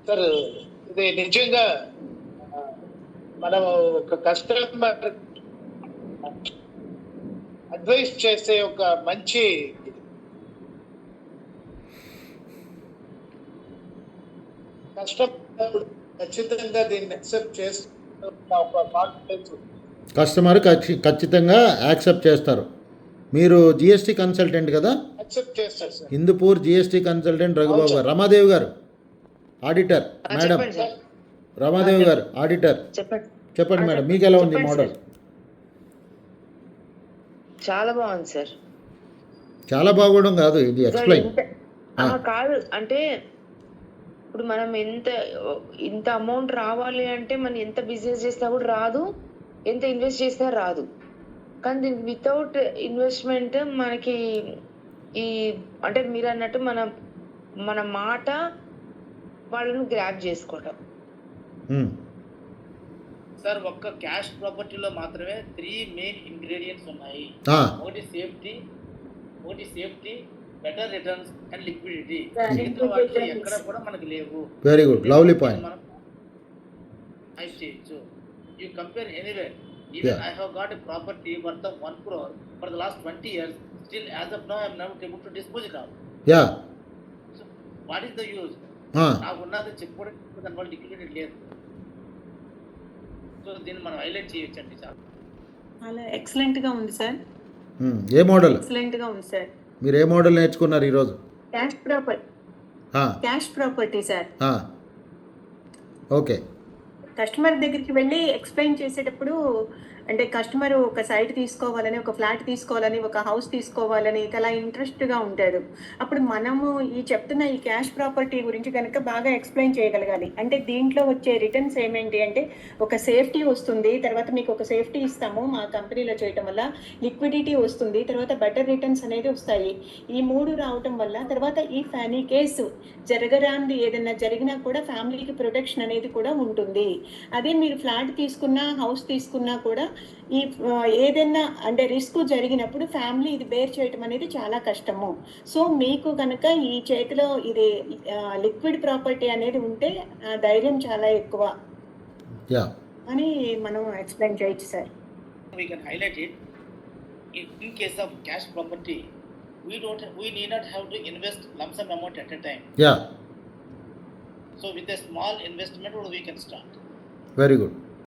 Sir ఇది నిజంగా మనం ఒక కస్టమర్ అడ్వైస్ చేసే ఒక మంచి కస్టమర్ ఖచ్చితంగా దీన్ని యాక్సెప్ట్ చేస్తున్న ఒక కాన్ఫిడెన్స్ కస్టమర్ ఖచ్చితంగా యాక్సెప్ట్ చేస్తారు. మీరు జిఎస్టీ కన్సల్టెంట్ కదా? యాక్సెప్ట్ చేస్తారు sir. Hindupur GST consultant Raghubabu గారు. రమాదేవి గారు ఆడిటర్. మేడం రమాదేవి గారు ఆడిటర్. చెప్పండి మేడం, మీకు ఎలా ఉంది మోడల్? చాలా బాగుంది సార్. చాలా బాగోవడం కాదు, ఇది ఎక్స్ప్లెయిన్ కాదు. అంటే ఇప్పుడు మనం ఇంత అమౌంట్ రావాలి అంటే మనం ఎంత బిజినెస్ చేసినా కూడా రాదు, ఎంత ఇన్వెస్ట్ చేసినా రాదు. కానీ దీనికి వితౌట్ ఇన్వెస్ట్మెంట్ మనకి అంటే మీరు అన్నట్టు మన మాట వాళ్ళను గ్రాప్ చేసుకోవటం. సార్ ఒక్క క్యాష్ ప్రాపర్టీలో మాత్రమే 3 మెయిన్ ఇంగ్రీడియంట్స్ ఉన్నాయి. ఒకటి safety, better returns and liquidity. మిగతా వాటిలో ఎక్కడ కూడా మనకు లేవు. Very good, lovely point. I see. So you compare anywhere. Even I have got a property worth of 1 crore for the last 20 years. Still, as of now, I am not able to dispose it of. Yeah. So what is the use? నాకు ఉన్నది చెప్పుకోవడానికి దాని వల్ల liquidity లేదు. So దీన్ని మనం highlight చేయొచ్చండి. చాలా ఎక్సలెంట్గా ఉంది సార్. ఏ మోడల్? ఎక్సలెంట్గా ఉంది సార్. మీరు ఏ మోడల్ నేర్చుకున్నారు ఈరోజు? Cash property sir. Okay. Customer దగ్గరికి వెళ్ళి ఎక్స్ప్లెయిన్ చేసేటప్పుడు అంటే కస్టమర్ ఒక సైట్ తీసుకోవాలని, ఒక ఫ్లాట్ తీసుకోవాలని, ఒక హౌస్ తీసుకోవాలని చాలా ఇంట్రెస్ట్గా ఉంటాడు. అప్పుడు మనము చెప్తున్న ఈ క్యాష్ ప్రాపర్టీ గురించి కనుక బాగా ఎక్స్ప్లెయిన్ చేయగలగాలి. అంటే దీంట్లో వచ్చే రిటర్న్స్ ఏమేంటి అంటే ఒక సేఫ్టీ వస్తుంది, తర్వాత మీకు ఒక సేఫ్టీ ఇస్తాము మా కంపెనీలో చేయటం వల్ల, లిక్విడిటీ వస్తుంది, తర్వాత బెటర్ రిటర్న్స్ అనేది వస్తాయి. ఈ 3 రావటం వల్ల తర్వాత ఈ కేసు జరగరాంది ఏదైనా జరిగినా కూడా ఫ్యామిలీకి ప్రొటెక్షన్ అనేది కూడా ఉంటుంది. అదే మీరు ఫ్లాట్ తీసుకున్నా, హౌస్ తీసుకున్నా కూడా ఏదైనా అంటే రిస్క్ జరిగినప్పుడు ఫ్యామిలీ ఇది బేర్ చేయటం అనేది చాలా కష్టము. సో మీకు కనుక ఈ చేతిలో ఇది లిక్విడ్ ప్రాపర్టీ అనేది ఉంటే ధైర్యం చాలా ఎక్కువ అని మనం ఎక్స్ప్లెయిన్ చేయొచ్చు sir. We can highlight it. In case of cash property, we need not have to invest lump sum amount at a time. Yeah. So with a small investment we can start. Very good.